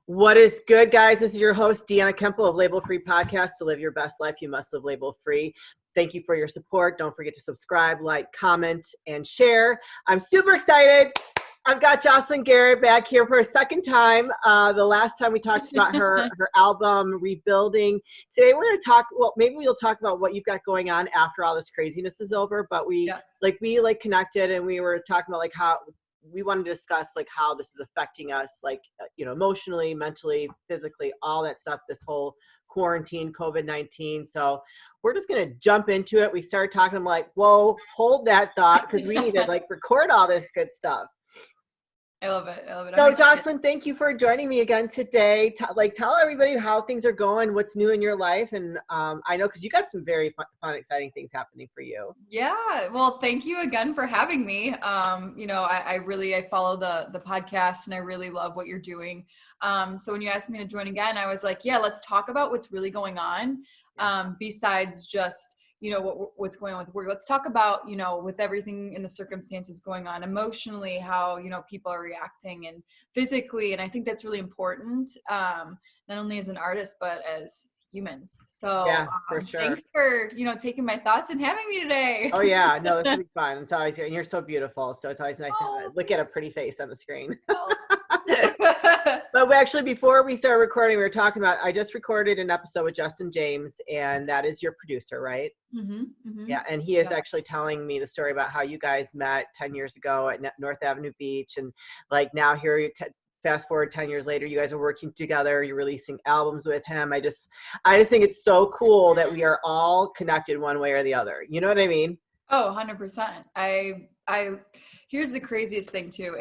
What is good, guys? This is your host, Deanna Kuempel of Label Free Podcast. To live your best life, you must live label free. Thank you for your support. Don't forget to subscribe, like, comment, and share. I'm super excited. I've got Jocelyn Garrett back here for a second time. The last time we talked about her album, Rebuilding. Today we're going to talk, well, maybe we'll talk about what you've got going on after all this craziness is over. But we connected and we were talking about how we wanted to discuss how this is affecting us, emotionally, mentally, physically, all that stuff, this whole quarantine, COVID-19. So we're just going to jump into it. We started talking, I'm like, whoa, hold that thought, because we need to record all this good stuff. I love it. So Jocelyn, thank you for joining me again today. Tell everybody how things are going, what's new in your life. And I know, because you got some very fun, exciting things happening for you. Yeah. Well, thank you again for having me. I follow the podcast and I really love what you're doing. So when you asked me to join again, I was like, yeah, let's talk about what's really going on. Besides just, what's going on with work. Let's talk about, with everything in the circumstances going on emotionally, how, people are reacting and physically. And I think that's really important, not only as an artist, but as humans. So yeah, for sure. Thanks for, taking my thoughts and having me today. Oh yeah, no, this will be fun. It's always, and you're so beautiful. So it's always nice to look at a pretty face on the screen. But before we started recording, we were talking about, I just recorded an episode with Justin James, and that is your producer, right? Mm-hmm, mm-hmm. Yeah. And he is actually telling me the story about how you guys met 10 years ago at North Avenue Beach. And now here, fast forward 10 years later, you guys are working together, you're releasing albums with him. I just think it's so cool that we are all connected one way or the other. You know what I mean? Oh, 100%. Here's the craziest thing too.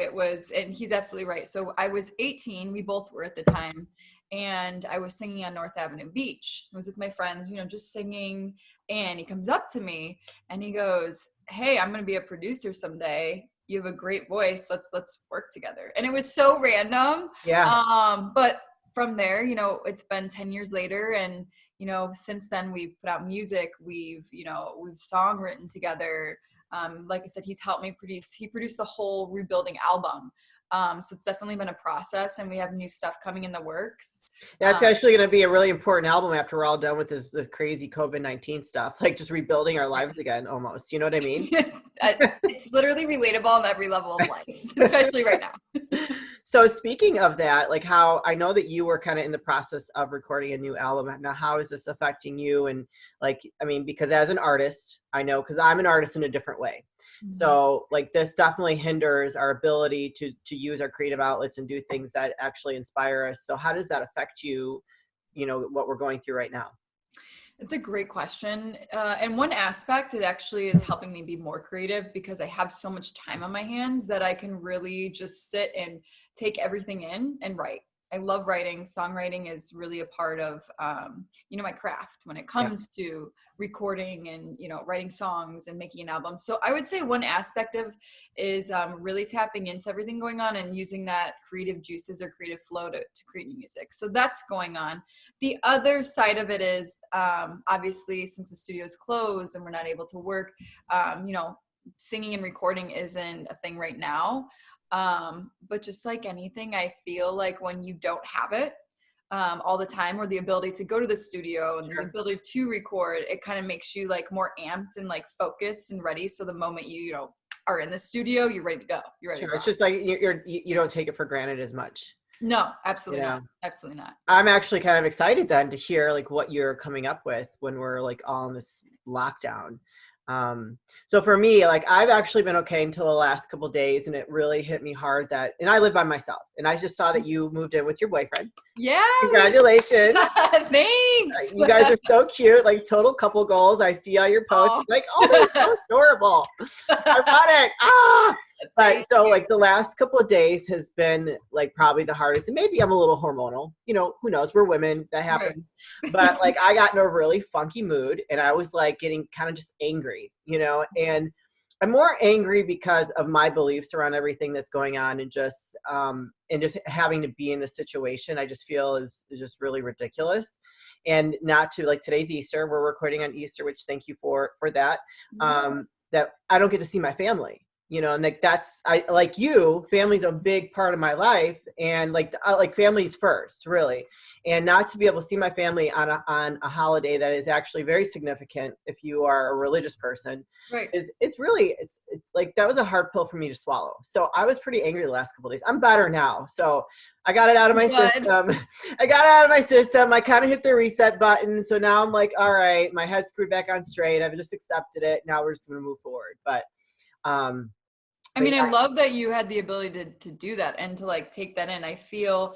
And he's absolutely right. So I was 18, we both were at the time, and I was singing on North Avenue Beach. I was with my friends, just singing, and he comes up to me and he goes, "Hey, I'm going to be a producer someday. You have a great voice. Let's work together." And it was so random. Yeah. But from there, it's been 10 years later, and since then we've put out music, we've songwritten together. Like I said, he's helped me he produced the whole Rebuilding album. So it's definitely been a process, and we have new stuff coming in the works. That's actually going to be a really important album after we're all done with this crazy COVID-19 stuff, just rebuilding our lives again, almost. You know what I mean? It's literally relatable on every level of life, especially right now. So speaking of that, how I know that you were kind of in the process of recording a new album. Now, how is this affecting you? And because as an artist, I know, because I'm an artist in a different way. Mm-hmm. So this definitely hinders our ability to use our creative outlets and do things that actually inspire us. So how does that affect you, what we're going through right now? It's a great question. And one aspect, it actually is helping me be more creative, because I have so much time on my hands that I can really just sit and take everything in and write. I love writing. Songwriting is really a part of, my craft when it comes to recording and, writing songs and making an album. So I would say one aspect of is really tapping into everything going on and using that creative juices or creative flow to create new music. So that's going on. The other side of it is, obviously, since the studio's closed and we're not able to work, singing and recording isn't a thing right now. But just like anything, I feel like when you don't have it all the time, or the ability to go to the studio and the ability to record, it kind of makes you more amped and focused and ready. So the moment you are in the studio, you're ready to go. You're ready to go. It's just you don't take it for granted as much. No, absolutely not. Absolutely not. I'm actually kind of excited then to hear what you're coming up with when we're all in this lockdown. So for me, I've actually been okay until the last couple of days, and it really hit me hard and I live by myself, and I just saw that you moved in with your boyfriend. Yeah. Congratulations. Thanks. You guys are so cute, total couple goals. I see all your posts. Oh, they're so adorable. Ironic. But so the last couple of days has been probably the hardest, and maybe I'm a little hormonal, who knows, we're women, that happens. Right. But I got in a really funky mood, and I was getting kind of just angry, and I'm more angry because of my beliefs around everything that's going on, and just having to be in this situation, I just feel is just really ridiculous. And not to today's Easter, we're recording on Easter, which thank you for that, that I don't get to see my family. and like you, family's a big part of my life, and like family's first, really. And not to be able to see my family on a holiday that is actually very significant if you are a religious person, right, it's like that was a hard pill for me to swallow. So I was pretty angry the last couple of days. I'm better now, so I got it out of my system. I kind of hit the reset button, so now I'm like, all right, my head's screwed back on straight. I've just accepted it. Now we're just gonna move forward. But I mean, I love that you had the ability to do that and to like take that in. I feel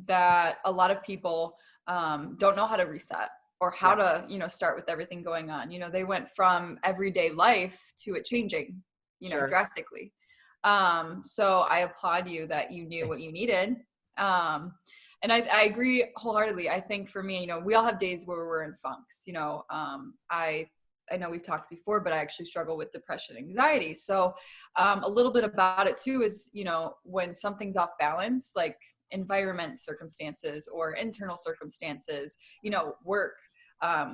that a lot of people don't know how to reset or how to, start with everything going on. They went from everyday life to it changing, drastically. So I applaud you that you knew what you needed. And I agree wholeheartedly. I think for me, we all have days where we're in funks. I know we've talked before, but I actually struggle with depression, anxiety. So a little bit about it too is, when something's off balance, like environment circumstances or internal circumstances, work,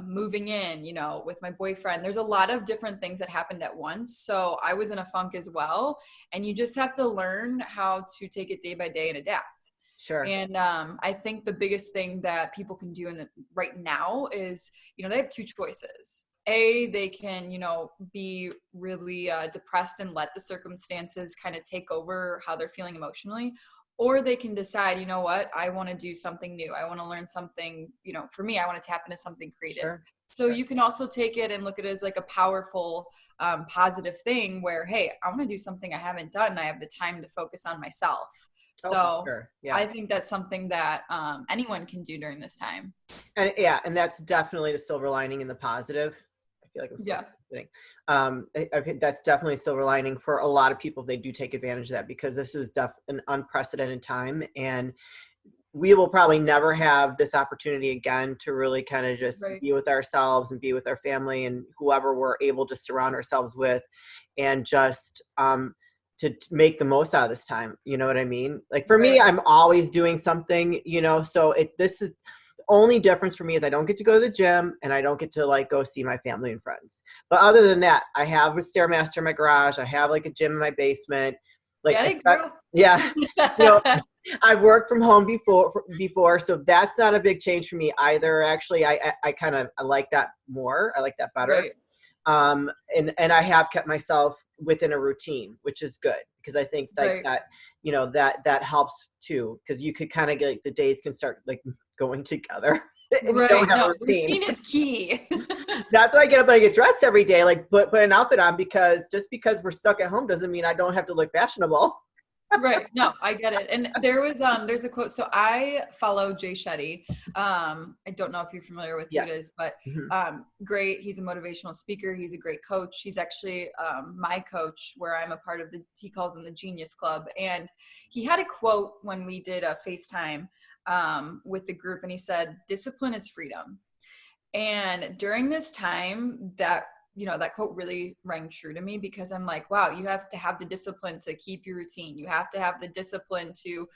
moving in, with my boyfriend, there's a lot of different things that happened at once. So I was in a funk as well. And you just have to learn how to take it day by day and adapt. Sure. And I think the biggest thing that people can do right now is, they have two choices. They can, be really depressed and let the circumstances kind of take over how they're feeling emotionally, or they can decide, what, I want to do something new. I want to learn something, for me, I want to tap into something creative. Sure. So you can also take it and look at it as like a powerful, positive thing where, hey, I want to do something I haven't done. I have the time to focus on myself. So sure. Yeah. I think that's something that anyone can do during this time. And that's definitely the silver lining and the positive. I feel like I'm still kidding. That's definitely a silver lining for a lot of people if they do take advantage of that, because this is an unprecedented time, and we will probably never have this opportunity again to really kind of just be with ourselves and be with our family and whoever we're able to surround ourselves with, and just to make the most out of this time. You know what I mean? Like for me, I'm always doing something, so this is the only difference for me is I don't get to go to the gym and I don't get to like go see my family and friends. But other than that, I have a Stairmaster in my garage. I have like a gym in my basement. Like, I've worked from home before, so that's not a big change for me either. Actually, I like that more. I like that better. Right. And I have kept myself within a routine, which is good, because I think like that helps too, because you could kind of get, like, the days can start like going together. Routine is key. That's why I get up and I get dressed every day, like put an outfit on, because just because we're stuck at home doesn't mean I don't have to look fashionable. Right. No, I get it. And there's a quote. So I follow Jay Shetty. I don't know if you're familiar with who it is, but great. He's a motivational speaker. He's a great coach. He's actually my coach, where I'm a part of he calls him the Genius Club. And he had a quote when we did a FaceTime with the group, and he said, "Discipline is freedom." And during this time, that quote really rang true to me, because I'm like, wow, you have to have the discipline to keep your routine. You have to have the discipline to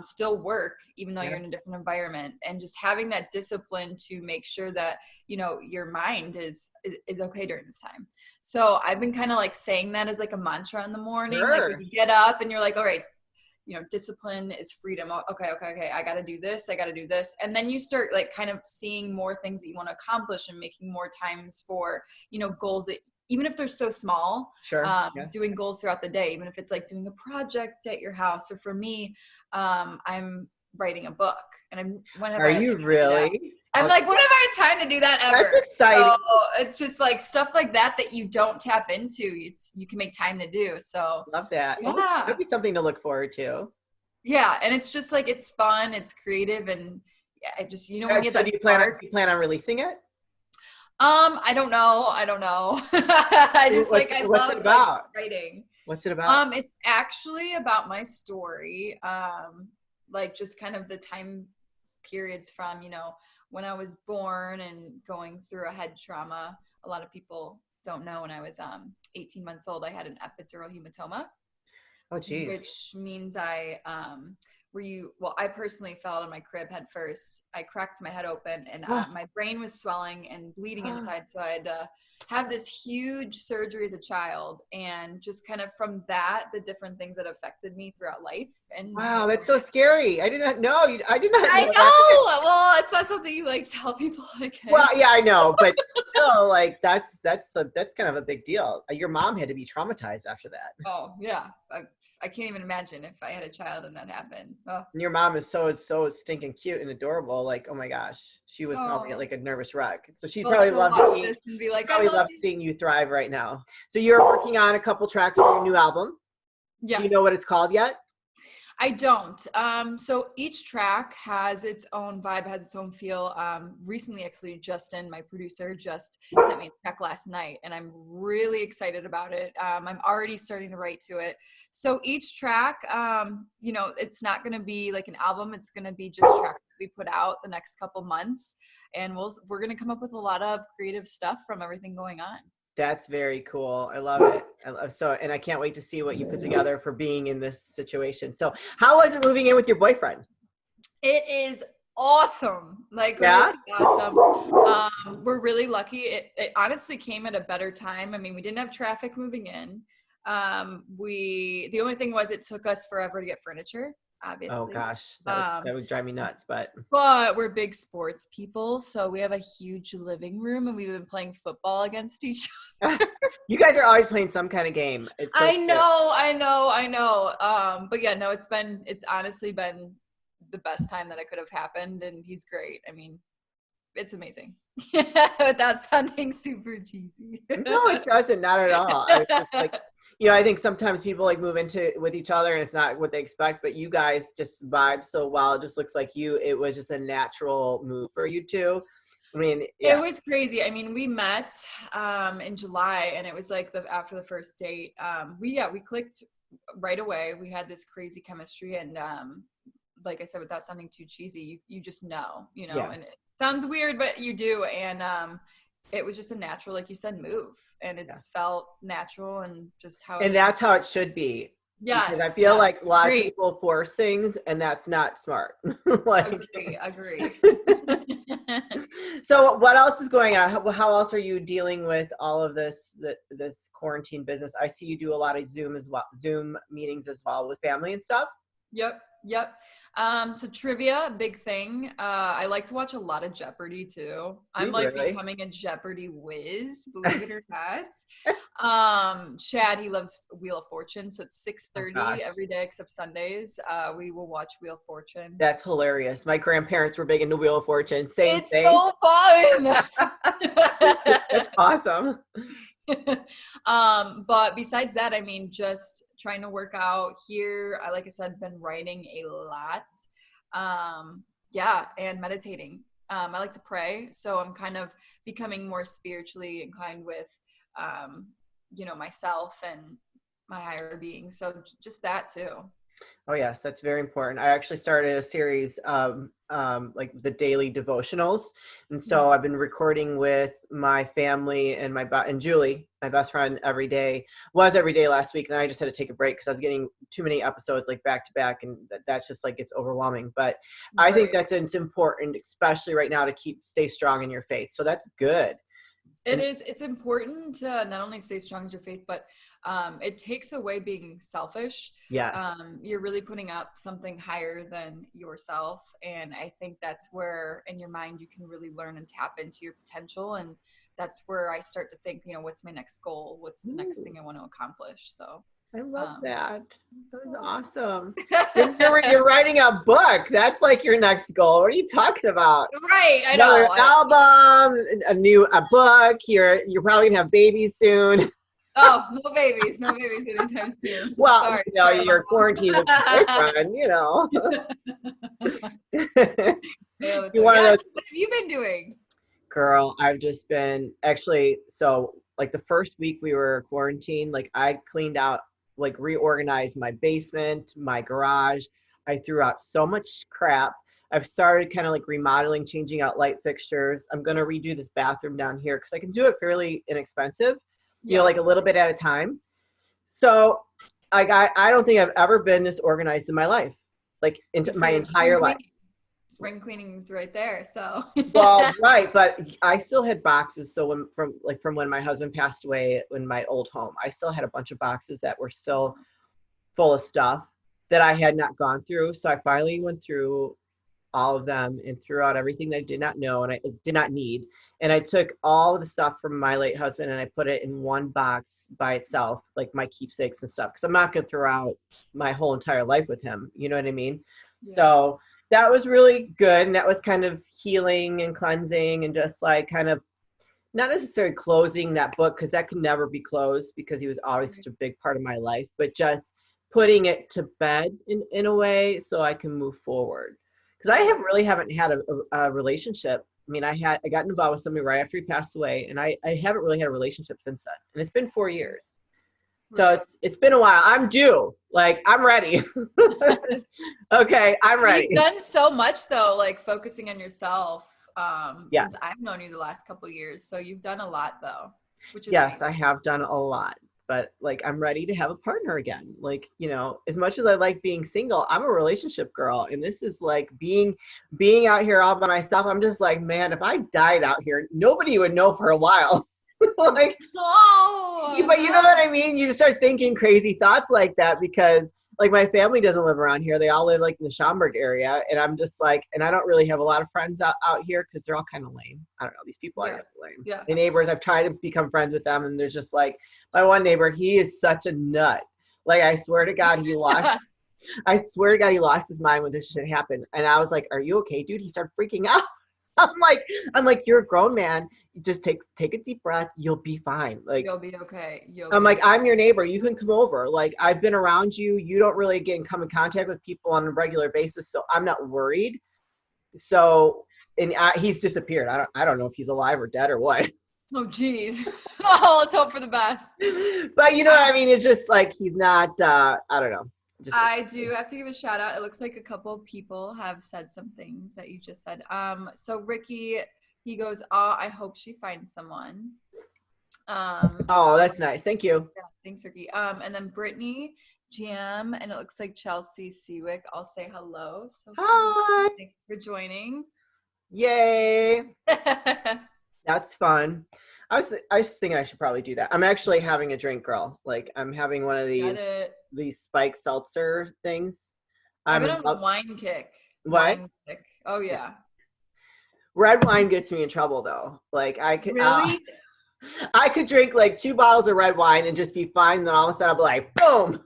still work, even though you're in a different environment, and just having that discipline to make sure that, your mind is okay during this time. So I've been kind of like saying that as like a mantra in the morning, like when you get up and you're like, all right, discipline is freedom. Okay. I got to do this. And then you start like kind of seeing more things that you want to accomplish and making more times for, goals that, even if they're so small, doing goals throughout the day, even if it's like doing a project at your house. Or for me, I'm writing a book, and Are you really? I'm like, when have I had time to do that ever? That's exciting. So it's just like stuff like that you don't tap into. You can make time to do. So love that. Yeah. That'd be something to look forward to. Yeah. And it's just like, it's fun. It's creative. And I just, when you get so that do you plan on releasing it? I don't know. I just what's it about? Writing. What's it about? It's actually about my story. Like just kind of the time periods from, when I was born and going through a head trauma. A lot of people don't know, when I was 18 months old, I had an epidural hematoma. Oh, geez. Which means I personally fell out of my crib head first. I cracked my head open, and my brain was swelling and bleeding inside. So I had to have this huge surgery as a child, and just kind of from that, the different things that affected me throughout life. And Wow, that's so scary. I did not know. I did not know I that. know. Well, it's not something you like tell people. Well, yeah, I know, but still, like that's kind of a big deal. Your mom had to be traumatized after that. Oh yeah, I can't even imagine if I had a child and that happened. Oh. And your mom is so stinking cute and adorable. Like, oh my gosh, she was probably like a nervous wreck. So she Well, probably she'll loved watch seeing, this and be like, probably I love loved you. seeing you thrive right now. So you're working on a couple tracks for your new album. Yes. Do you know what it's called yet? I don't. So each track has its own vibe, has its own feel. Recently, actually, Justin, my producer, just sent me a track last night, and I'm really excited about it. I'm already starting to write to it. So each track, you know, it's not going to be like an album. It's going to be just tracks that we put out the next couple months, and we're going to come up with a lot of creative stuff from everything going on. That's very cool. I love it. And I can't wait to see what you put together for being in this situation. So how was it moving in with your boyfriend? It is awesome. Like, yeah? Really awesome. We're really lucky. It honestly came at a better time. I mean, we didn't have traffic moving in. The only thing was it took us forever to get furniture, obviously. Oh gosh, that would drive me nuts, but we're big sports people, so we have a huge living room, and we've been playing football against each other. You guys are always playing some kind of game. It's so I know. But yeah, no, it's honestly been the best time that it could have happened, and he's great. I mean, it's amazing. Without sounding super cheesy. No, it doesn't. Not at all. It's like, you know, I think sometimes people like move into with each other and it's not what they expect, but you guys just vibe so well. It just looks like it was just a natural move for you two. I mean, yeah. It was crazy. I mean, we met in July, and it was like after the first date. We clicked right away. We had this crazy chemistry, and like I said, without sounding too cheesy, you just know, you know, Yeah. and it sounds weird, but you do. And it was just a natural, like you said, move, and it's felt natural and just how. And that's how it should be. Yes. Because I feel like a lot of people force things, and that's not smart. Like, agree. So what else is going on? How else are you dealing with all of this quarantine business? I see you do a lot of Zoom meetings as well with family and stuff. Yep. So trivia, big thing. I like to watch a lot of Jeopardy too. I'm becoming a Jeopardy whiz, believe it or not. Chad, he loves Wheel of Fortune, so it's 6:30 every day except Sundays. We will watch Wheel of Fortune. That's hilarious. My grandparents were big into Wheel of Fortune. Same thing. It's so fun. That's awesome. But besides that, I mean, just trying to work out here. Like I said, been writing a lot. And meditating. I like to pray, so I'm kind of becoming more spiritually inclined with, myself and my higher being. So just that too. Oh yes, that's very important. I actually started a series of like the daily devotionals, and so I've been recording with my family and and Julie, my best friend, every day last week, and then I just had to take a break because I was getting too many episodes like back to back, and that's just like it's overwhelming. But I think it's important, especially right now, to stay strong in your faith. So that's good. It's important to not only stay strong as your faith, but it takes away being selfish. Yes. You're really putting up something higher than yourself. And I think that's where in your mind you can really learn and tap into your potential. And that's where I start to think, what's my next goal? What's the next thing I want to accomplish? So I love that. That was awesome. You're writing a book. That's like your next goal. What are you talking about? Right. I Another know. album, a book. You're probably gonna have babies soon. Oh, no babies anytime soon. Well, sorry, you're quarantined with your boyfriend, What have you been doing? Girl, I've just been like the first week we were quarantined, like I cleaned out, like reorganized my basement, my garage. I threw out so much crap. I've started kind of like remodeling, changing out light fixtures. I'm going to redo this bathroom down here because I can do it fairly inexpensive, like a little bit at a time. So I don't think I've ever been this organized in my life, like into my entire life. spring cleaning's right there. So Well, right, but I still had boxes. So from when my husband passed away in my old home, I still had a bunch of boxes that were still full of stuff that I had not gone through. So I finally went through all of them and threw out everything that I did not know and I did not need. And I took all of the stuff from my late husband and I put it in one box by itself, like my keepsakes and stuff. Cause I'm not going to throw out my whole entire life with him. You know what I mean? Yeah. So that was really good. And that was kind of healing and cleansing and just like kind of not necessarily closing that book because that could never be closed because he was always such a big part of my life, but just putting it to bed in a way so I can move forward. Because haven't had a relationship. I mean, I got involved with somebody right after he passed away, and I haven't really had a relationship since then. And it's been 4 years. So it's been a while. I'm due. Like, I'm ready. Okay, I'm ready. You've done so much though, like focusing on yourself. Yes. Since I've known you the last couple of years. So you've done a lot though, which is yes, amazing. I have done a lot. But like, I'm ready to have a partner again. Like, you know, as much as I like being single, I'm a relationship girl. And this is like being out here all by myself. I'm just like, man, if I died out here, nobody would know for a while. Like, but you know what I mean? You just start thinking crazy thoughts like that because like my family doesn't live around here. They all live like in the Schaumburg area. And I'm just like, and I don't really have a lot of friends out here because they're all kind of lame. I don't know. These people are lame. Yeah. My neighbors, I've tried to become friends with them. And there's just like my one neighbor, he is such a nut. Like, I swear to God, he lost his mind when this shit happened. And I was like, are you okay, dude? He started freaking out. I'm like, you're a grown man. Just take a deep breath. You'll be fine. Like, you'll be okay. I'm your neighbor. You can come over. Like, I've been around you. You don't really come in contact with people on a regular basis. So I'm not worried. So, and he's disappeared. I don't know if he's alive or dead or what. Oh, geez. Oh, let's hope for the best. But you know what I mean? It's just like, he's not, I don't know. I do have to give a shout out. It looks like a couple of people have said some things that you just said. So Ricky, he goes, "Oh, I hope she finds someone." Oh, that's nice. Thank you. Yeah, thanks, Ricky. And then Brittany, GM, and it looks like Chelsea Seawick. I'll say hello. So hi. Thanks for joining. Yay. That's fun. I was thinking I should probably do that. I'm actually having a drink, girl. Like, I'm having one of these spiked seltzer things. I've been on a wine kick. What? Wine kick. Oh yeah. Red wine gets me in trouble though. Like, I could really. I could drink like 2 bottles of red wine and just be fine. Then all of a sudden I'll be like, boom.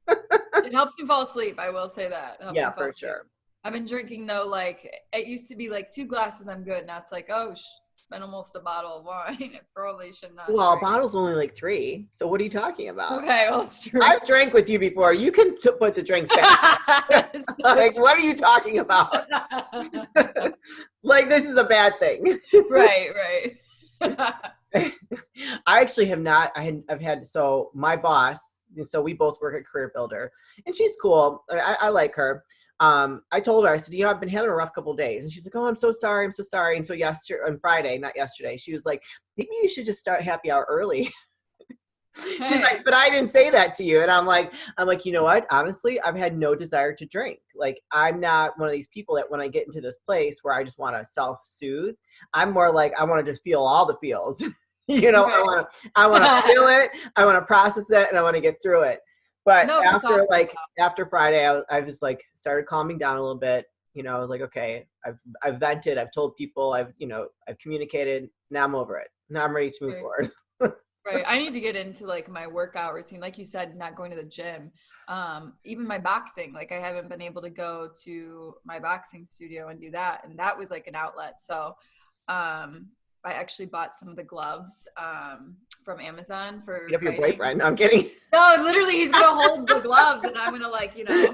It helps me fall asleep. I will say that. Yeah, for sure. I've been drinking though. Like, it used to be like 2 glasses, I'm good. Now it's like, oh, spent almost a bottle of wine. It probably should not. Well, a bottle's only like 3. So what are you talking about? Okay, well, it's true. I've drank with you before. You can put the drinks back. Like, what are you talking about? Like, this is a bad thing. Right. I actually have not. I've had, so my boss, so we both work at Career Builder, and she's cool. I like her. I told her, I said, you know, I've been having a rough couple of days. And she's like, oh, I'm so sorry. And so on Friday, not yesterday, she was like, maybe you should just start happy hour early. She's like, but I didn't say that to you. And I'm like, you know what? Honestly, I've had no desire to drink. Like, I'm not one of these people that when I get into this place where I just want to self-soothe, I'm more like, I want to just feel all the feels. You know, okay. I want to feel it. I want to process it, and I want to get through it. But after Friday, I was like, started calming down a little bit. You know, I was like, okay, I've vented. I've told people, I've communicated. Now I'm over it. Now I'm ready to move forward. Right. I need to get into like my workout routine. Like you said, not going to the gym. Even my boxing, like I haven't been able to go to my boxing studio and do that. And that was like an outlet. So I actually bought some of the gloves from Amazon for Speed up your boyfriend. I'm kidding. No, literally he's going to hold the gloves and I'm going to like, you know.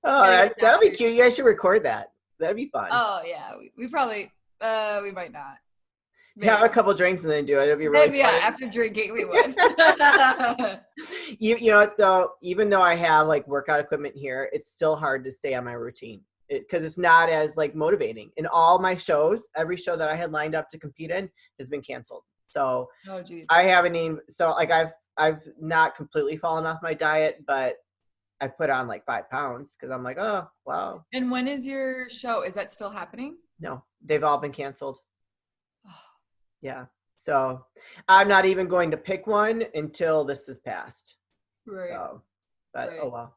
Oh, that'll be cute. You guys should record that. That'd be fun. Oh yeah. We probably, we might not. Maybe. Have a couple drinks and then do it. It'll be really fun. Yeah, after drinking we would. You know what though? Even though I have like workout equipment here, it's still hard to stay on my routine because it's not as like motivating. And all my shows, every show that I had lined up to compete in has been canceled. So I haven't even. So like I've not completely fallen off my diet, but I put on like 5 pounds because I'm like, oh, wow. And when is your show? Is that still happening? No, they've all been canceled. Yeah. So I'm not even going to pick one until this is passed. Right. So, but right. oh well.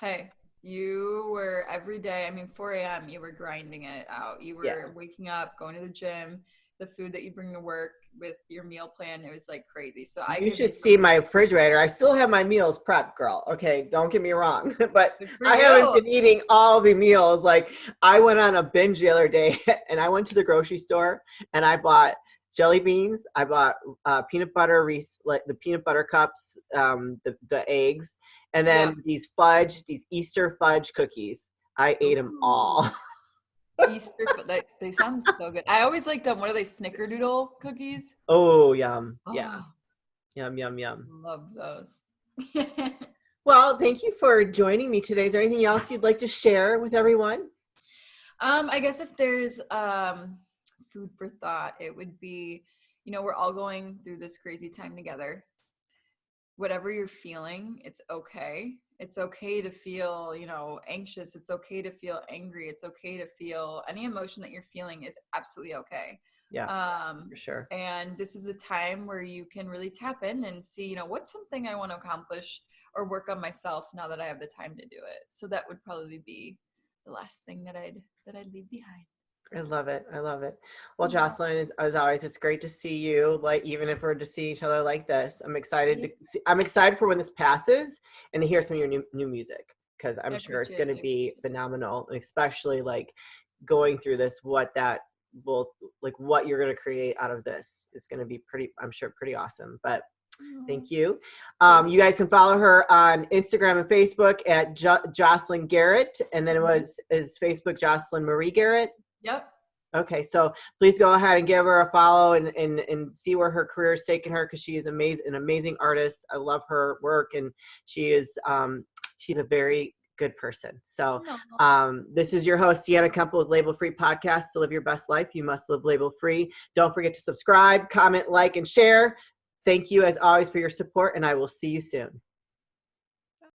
Hey, you were every day, I mean, 4 a.m., you were grinding it out. You were waking up, going to the gym, the food that you bring to work with your meal plan, it was like crazy. So You should see my refrigerator. I still have my meals prepped, girl. Okay, don't get me wrong. But I haven't been eating all the meals. Like I went on a binge the other day and I went to the grocery store and I bought jelly beans. I bought peanut butter, like the peanut butter cups, the eggs, and then these Easter fudge cookies. I ate them all. Easter, they sound so good. I always liked them. What are they, snickerdoodle cookies? Oh, yum. Yeah. Yum, yum, yum. Love those. Well, thank you for joining me today. Is there anything else you'd like to share with everyone? I guess if there's food for thought, it would be, we're all going through this crazy time together. Whatever you're feeling, it's okay. It's okay to feel, anxious. It's okay to feel angry. It's okay to feel any emotion that you're feeling is absolutely okay. Yeah, for sure. And this is the time where you can really tap in and see, what's something I want to accomplish or work on myself now that I have the time to do it. So that would probably be the last thing that I'd leave behind. I love it. I love it. Well, Jocelyn, as always, it's great to see you. Like, even if we're to see each other like this, I'm excited I'm excited for when this passes and to hear some of your new music, because I'm sure it's going to be phenomenal, and especially like going through this, what you're going to create out of this is going to be pretty awesome. But thank you. You guys can follow her on Instagram and Facebook at Jocelyn Garrett, and then is Facebook Jocelyn Marie Garrett. Yep. Okay, so please go ahead and give her a follow and see where her career is taking her, because she is an amazing artist. I love her work, and she is she's a very good person. So this is your host, Deanna Kuempel with Label Free Podcast. To live your best life, you must live label free. Don't forget to subscribe, comment, like, and share. Thank you as always for your support, and I will see you soon.